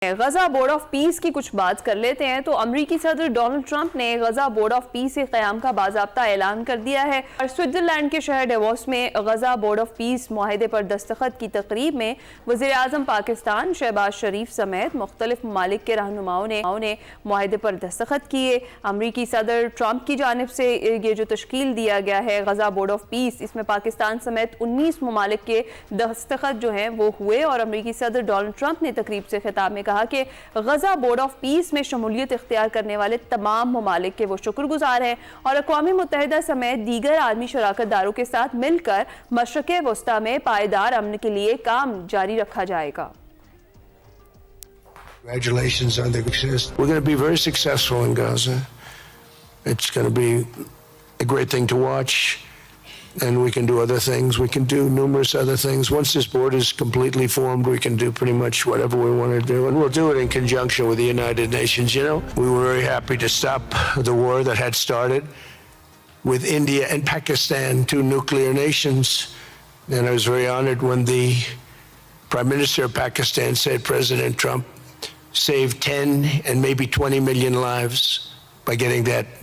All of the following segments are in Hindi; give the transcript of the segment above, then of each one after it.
गजा बोर्ड ऑफ पीस की कुछ बात कर लेते हैं तो अमरीकी सदर डोनाल्ड ट्रंप ने गजा बोर्ड ऑफ पीस के क़याम का बाज़ाब्ता ऐलान कर दिया है और स्विट्ज़रलैंड के शहर डेवोस में गजा बोर्ड ऑफ पीस मुआहदे पर दस्तखत की तकरीब में वज़ीर आज़म पाकिस्तान शहबाज शरीफ समेत मुख्तलिफ ममालिक के रहनुमाओं ने मुआहदे पर दस्तखत किए। अमरीकी सदर ट्रंप की जानिब से ये जो तश्कील दिया गया है गजा बोर्ड ऑफ पीस, इसमें पाकिस्तान समेत 19 ममालिक के दस्तखत जो हैं वो हुए और अमरीकी सदर डोनाल्ड ट्रंप ने तकरीब से खिताब में कहा कि गजा बोर्ड ऑफ पीस में शमूलियत इख्तियार करने वाले तमाम ममालिक के वो शुक्रगुजार हैं और अक़वाम मुत्तहिदा समेत दीगर आलमी शराकतदारों के साथ मिलकर मशरिक़ वस्ता में पायदार अमन के लिए काम जारी रखा जाएगा। Congratulations on the success. We're going to be very successful in Gaza. It's going to be a great thing to watch. And we can do other things. We can do numerous other things. Once this board is completely formed, we can do pretty much whatever we want to do. And we'll do it in conjunction with the United Nations. You know, we were very happy to stop the war that had started with India and Pakistan, two nuclear nations. And I was very honored when the Prime Minister of Pakistan said President Trump saved 10 and maybe 20 million lives by getting that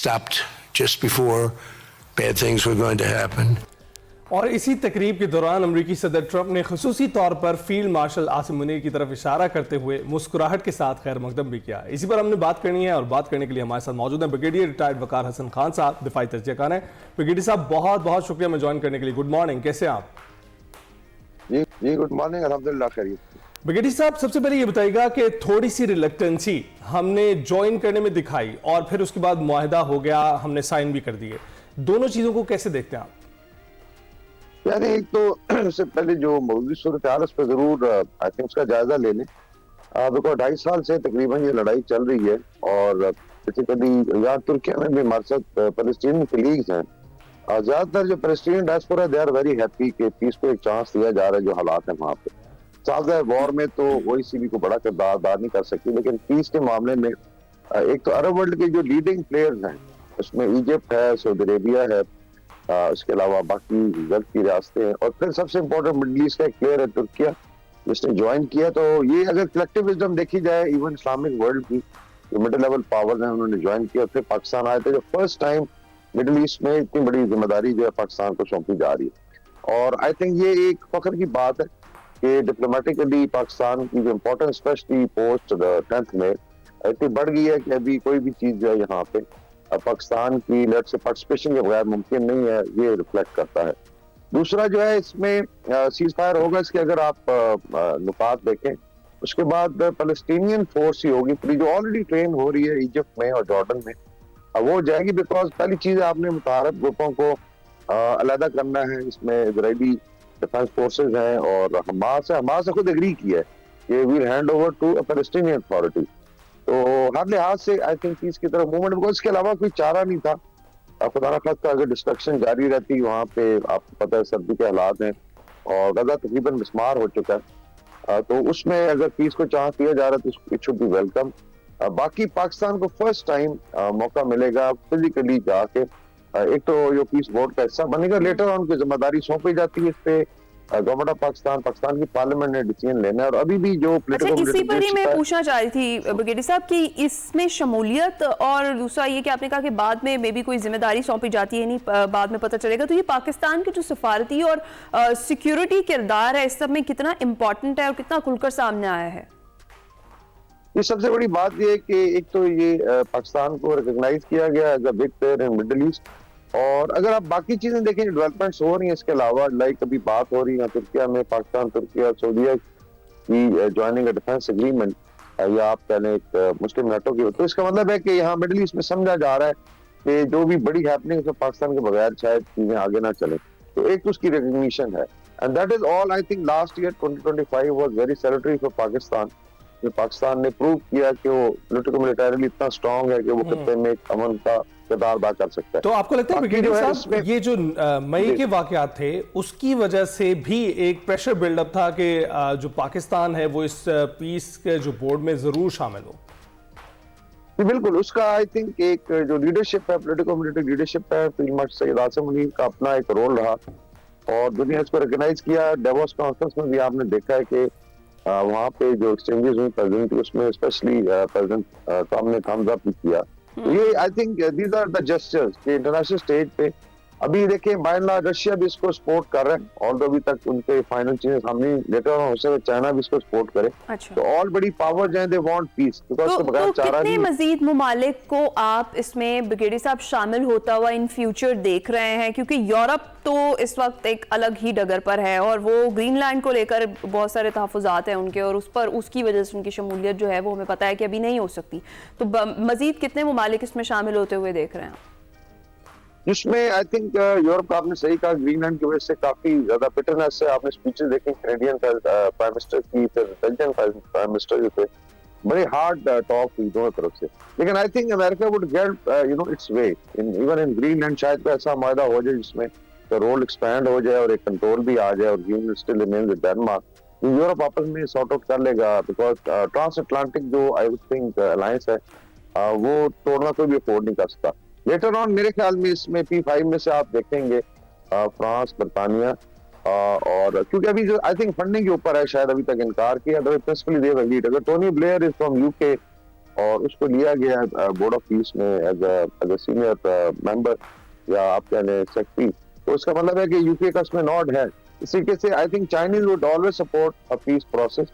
stopped just before bad things were going to happen. और इसी तकरीब के दौरान अमरीकी सदर ट्रंप ने खुसूसी तौर पर फील्ड मार्शल आसिम मुनीर की तरफ इशारा करते हुए मुस्कुराहट के साथ खैर मकदम भी किया। इसी पर हमने बात करनी है और बात करने के लिए हमारे साथ मौजूद हैं ब्रिगेडियर रिटायर्ड वकार हसन खान साहब, दिफाई तज्जिया कार हैं। ब्रिगेडियर साहब बहुत बहुत शुक्रिया में ज्वाइन करने के लिए। गुड मॉर्निंग, कैसे आप? जी गुड मॉर्निंग, अल्हम्दुलिल्लाह खैरियत। ब्रिगेडियर साहब, सबसे पहले ये बताइएगा कि थोड़ी सी रिलक्टेंसी हमने ज्वाइन करने में दिखाई और फिर उसके बाद मुआहदा हो गया, हमने साइन भी कर दिए, दोनों चीजों को कैसे देखते हैं आप? यानी एक तो उससे पहले जो मौजूदा सूरत हाल उस पर जरूर आई थिंक उसका जायजा ले लें, बिकॉज 2.5 साल से तकरीबन ये लड़ाई चल रही है और बेसिकली यहाँ तुर्किया में भी हमारे साथ फलस्तीनी कलीग्स हैं। ज्यादातर जो फलस्तीन diaspora they are very happy कि पीस को एक चांस दिया जा रहा है। जो हालात है वहाँ पे सादा वॉर में तो OICB को बड़ा किरदार अदा नहीं कर सकती, लेकिन पीस के मामले में एक तो अरब वर्ल्ड के जो लीडिंग प्लेयर्स हैं उसमें इजिप्ट है, सऊदी अरेबिया है, उसके अलावा बाकी गल्फ की रियासतें हैं और फिर सबसे इम्पोर्टेंट मिडल ईस्ट का एक प्लेयर है तुर्किया जिसने ज्वाइन किया। तो ये अगर कलेक्टिव विजडम देखी जाए इवन इस्लामिक वर्ल्ड की जो मिडिल लेवल पावर्स हैं उन्होंने ज्वाइन किया, फिर पाकिस्तान आए थे। जो फर्स्ट टाइम मिडिल ईस्ट में इतनी बड़ी जिम्मेदारी जो है पाकिस्तान को सौंपी जा रही है और आई थिंक ये एक फख्र की बात है कि डिप्लोमेटिकली पाकिस्तान की जो इम्पोर्टेंस स्पेशली पोस्ट 10th में इतनी बढ़ गई है कि अभी कोई भी चीज जो है यहाँ पे पाकिस्तान की लेट से पार्टिसिपेशन के बगैर मुमकिन नहीं है, ये रिफ्लेक्ट करता है। दूसरा जो है इसमें सीज फायर होगा, इसके अगर आप नुकात देखें उसके बाद पैलेस्टीनियन फोर्स ही होगी पूरी जो ऑलरेडी ट्रेन हो रही है इजिप्ट में और जॉर्डन में, वो जाएगी। बिकॉज पहली चीज आपने मुतारफ ग्रुपों को अलहदा करना है। इसमें इजरायली डिफेंस फोर्सेज हैं और हमास है, हमास ने खुद एग्री किया है कि will hand over to Palestinian Authority. तो हर लिहाज से आई थिंक पीस की तरफ मूवमेंट, बिकॉज इसके अलावा कोई चारा नहीं था। खुदा न खास्ता अगर डिस्ट्रक्शन जारी रहती वहाँ पे आपको पता है सर्दी के हालात हैं और गजा तकरीबन मिसमार हो चुका है, तो उसमें अगर पीस को चांस दिया जा रहा है तो इट शुड बी वेलकम। बाकी पाकिस्तान को फर्स्ट टाइम मौका मिलेगा फिजिकली जाके, एक तो जो पीस बोर्ड का हिस्सा बनेगा, लेटर ऑन की जिम्मेदारी सौंपी जाती है इस पे गवर्नमेंट ऑफ पाकिस्तान की पार्लियामेंट ने डिसीजन लेना है और अभी भी जो इसी पर ही मैं पूछना चाह रही थी ब्रिगेडियर साहब कि इसमें शमूलियत और दूसरा ये कि आपने कहा कि बाद में मे भी कोई जिम्मेदारी सौंपी जाती है, नहीं बाद में पता चलेगा, तो ये पाकिस्तान के जो सफारती और सिक्योरिटी किरदार है इस सब में कितना इम्पोर्टेंट है और कितना खुलकर सामने आया है? ये सबसे बड़ी बात ये है कि एक तो ये पाकिस्तान को रिकॉग्नाइज किया गया as a big player in Middle East और अगर आप बाकी चीजें देखें डेवलपमेंट्स हो रही हैं इसके अलावा, लाइक अभी बात हो रही है तुर्किया में पाकिस्तान तुर्किया सऊदीया की ज्वाइनिंग डिफेंस एग्रीमेंट या आप कह लें एक मुस्लिम नाटो की, तो इसका मतलब है कि यहाँ मिडिल ईस्ट में समझा जा रहा है कि जो भी बड़ी हैपनिंग उसमें पाकिस्तान के बगैर शायद चीजें आगे ना चले। तो एक तो उसकी रिकॉग्निशन है and that is all. I think last year 2025 was very salutary for Pakistan. Pakistan ने प्रूव किया कि वो पॉलिटिकल मिलिटरीली इतना स्ट्रांग है कि वो खत्ते में अमन का किरदार अदा कर सकता है। तो आपको लगता है ब्रिगेडियर साहब ये जो मई के वाकयात थे उसकी वजह से भी एक प्रेशर बिल्डअप था कि जो पाकिस्तान है वो इस पीस के जो बोर्ड में जरूर शामिल हो? बिल्कुल, उसका आई थिंक एक जो लीडरशिप है, पॉलिटिकल मिलिटरी लीडरशिप है, फील्ड मार्शल सैयद आसिम मुनीर का अपना एक रोल रहा और दुनिया इसको रिकॉग्नाइज किया। डेवोस कॉन्फ्रेंस में भी आपने देखा है कि वहाँ पे जो एक्सचेंजेस हुई प्रेसिडेंट उसमें स्पेशली प्रेसिडेंट ट्रम्प ने थम्स अप भी किया। ये I think these are the gestures कि इंटरनेशनल स्टेज पे अभी देखिए बाय एंड लार्ज रशिया भी इसको सपोर्ट कर रहे हैं, और अभी तक उनके फाइनल चीजें सामने लेटर हो सकता है चाइना भी इसको सपोर्ट करे। अच्छा। तो ऑल बड़ी पावर जो है दे वांट पीस, बिकॉज़ तो उसके बगैर चारा कितने नहीं। मजीद मुमालिक को आप इसमें ब्रिगेडियर साहब शामिल होता हुआ इन फ्यूचर देख रहे हैं, क्योंकि यूरोप तो इस वक्त एक अलग ही डगर पर है और वो ग्रीनलैंड को लेकर बहुत सारे तहफ़्फ़ुज़ात हैं उनके, और उस पर उसकी वजह से उनकी शमूलियत जो है वो हमें पता है कि अभी नहीं हो सकती। तो मजीद कितने मुमालिक इसमें शामिल होते हुए देख रहे हैं? जिसमें आई थिंक यूरोप का आपने सही कहा, ग्रीनलैंड की वजह से काफी ज्यादा बिटरनेस है। आपने स्पीचेस देखी कैनेडियन प्राइम मिनिस्टर की, फिर बेल्जियन प्राइम मिनिस्टर जो थे, बड़े हार्ड टॉक हुई दोनों तरफ से। लेकिन I think America would get its way in even in Greenland. शायद कोई ऐसा मायदा हो जाए जिसमें रोल एक्सपैंड हो जाए और एक कंट्रोल भी आ जाए, और Greenland still remains with Denmark. Europe आपस में सॉर्ट आउट कर लेगा, बिकॉज ट्रांस अटलांटिक जो आई वुड थिंक अलायंस है वो तोड़ना कोई भी अफोर्ड नहीं कर सकता। लेटर ऑन मेरे ख्याल में इसमें P5 में से आप देखेंगे फ्रांस, बरतानिया, और क्योंकि अभी जो आई थिंक फंडिंग के ऊपर है, शायद अभी तक इनकार किया। प्रिंसिपली दे लीड, अगर Tony Blair is from UK और उसको लिया गया बोर्ड ऑफ पीस में एज अ सीनियर मेंबर या आप कह लें सेक्रेटरी, तो उसका मतलब है कि यूके का उसमें नॉड है। इसी के से I think Chinese would always support a peace process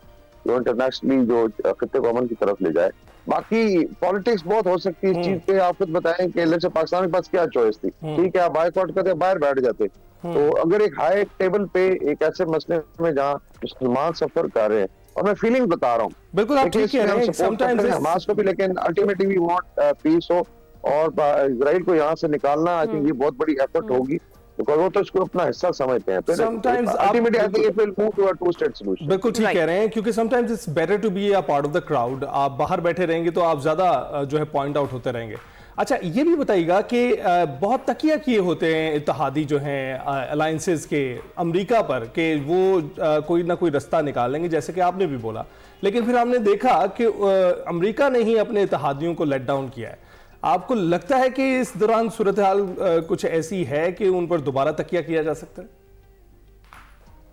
जो इंटरनेशनली जो खित्ते को अमन की तरफ ले जाए। बाकी पॉलिटिक्स बहुत हो सकती है इस चीज पे। आप खुद बताएं कि जैसे पाकिस्तान के पास क्या चॉइस थी, ठीक है आप बायकॉट करते बाहर बैठ जाते। तो अगर एक हाई टेबल पे एक ऐसे मसले में जहाँ मुसलमान सफर कर रहे हैं, और मैं फीलिंग बता रहा हूँ, बिल्कुल आप ठीक कह रहे हैं, समटाइम्स हमास को भी, लेकिन अल्टीमेटली वी वांट पीस हो, और इजराइल को यहाँ से निकालना आई थिंक ये बहुत बड़ी एफर्ट होगी, बिकॉज़ वो तो इसको अपना हिस्सा समझते हैं। Sometimes ultimately I think it will move to a two state solution. बिल्कुल ठीक कह रहे हैं, क्योंकि sometimes it's better to be a part of the crowd. आप बाहर बैठे रहेंगे तो आप ज्यादा जो है पॉइंट आउट होते रहेंगे। अच्छा, ये भी बताइएगा कि बहुत तकिया किए होते हैं इत्तेहादी जो हैं अलायंसेस के अमेरिका पर कि वो कोई ना कोई रास्ता निकाल लेंगे, जैसे कि आपने भी बोला, लेकिन फिर हमने देखा कि अमेरिका ने ही अपने इत्तेहादियों को लेट डाउन किया है। आपको लगता है कि इस दौरान सूरत हाल कुछ ऐसी है कि उन पर दोबारा तकिया किया जा सकता है?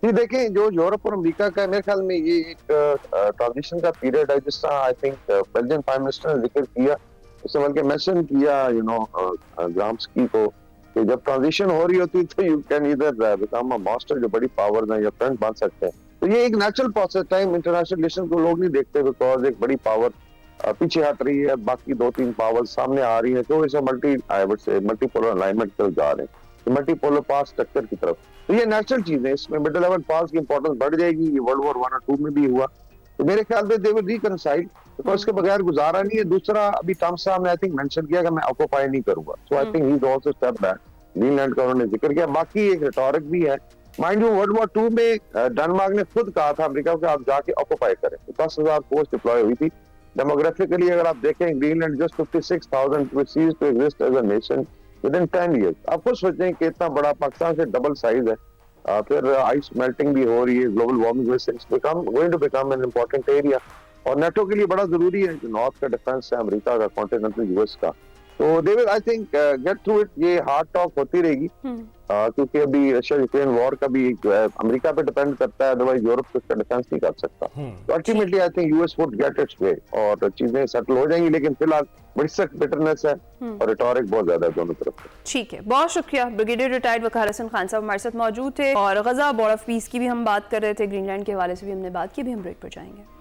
जी देखें, जो यूरोप और अमेरिका का मेरे ख्याल में ये एक ट्रांजिशन का पीरियड है, जिस तरह I think Belgian prime minister ने जिक्र किया, उसने बल्कि मेंशन किया ग्राम्स्की को, कि जब ट्रांजिशन हो रही होती तो you can either become a master, जो बड़ी पावर है, या फ्रेंड बन सकते हैं। तो ये एक natural process time international relation को लोग नहीं देखते, बिकॉज एक बड़ी पावर पीछे हट रही है, बाकी 2-3 पावर सामने आ रही है, तो इसे मल्टीपोलर अलाइनमेंट की तरफ जा रहे हैं, मल्टीपोलर पावर स्ट्रक्चर की तरफ। तो ये नेचुरल चीज है, इसमें मिडिल लेवल पावर्स की इंपॉर्टेंस बढ़ जाएगी। ये वर्ल्ड वॉर 1 और 2 में भी हुआ, तो मेरे ख्याल में दे विल रिकंसाइल, बिकॉज इसके बगैर गुजारा नहीं है। दूसरा, अभी ट्रम्प साहब ने आई थिंक मेंशन किया कि मैं ऑक्यूपाई नहीं करूंगा, so I think he is also step back. Greenland का उन्होंने जिक्र किया। बाकी एक रिटोरिक भी है, माइंड यू वर्ल्ड वॉर 2 में डेनमार्क ने खुद कहा था अमेरिका को आप जाके ऑक्यूपाई करें, 10,000 फोर्स डिप्लॉय हुई थी। डेमोग्राफिकली अगर आप देखें, Greenland just 56,000 which ceased to exist as a nation within 10 years। आप खुद सोचें कि इतना बड़ा पाकिस्तान से डबल साइज है, फिर आइस मेल्टिंग भी हो रही है, ग्लोबल वार्मिंग वजह से going to become an important area, और नेटो के लिए बड़ा जरूरी है जो नॉर्थ का डिफेंस है अमेरिका का, कॉन्टिनेंटल यूएस का। तो they will I think get through it. ये हार्ड टॉक होती रहेगी, क्योंकि अभी रशिया यूक्रेन वॉर का भी अमेरिका पे डिपेंड करता है, अदरवाइज यूरोप तो उसका डिफेंस नहीं कर सकता। तो ultimately I think US would get its way और चीजें सेटल हो जाएंगी, लेकिन फिलहाल बड़ी सख्त बिटरनेस है और रिटोरिक बहुत ज्यादा है दोनों तरफ से। ठीक है, बहुत शुक्रिया। ब्रिगेडियर रिटायर्ड वकार हसन खान साहब हमारे साथ मौजूद थे, और गजा बोर्ड ऑफ पीस की भी हम बात कर रहे थे, ग्रीनलैंड के हवाले से भी हमने बात की। भी हम ब्रेक पर जाएंगे।